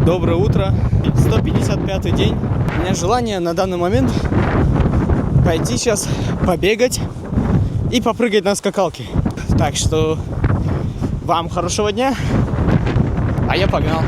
Доброе утро. 155-й день. У меня желание на данный момент пойти сейчас побегать и попрыгать на скакалке. Так что вам хорошего дня, а я погнал.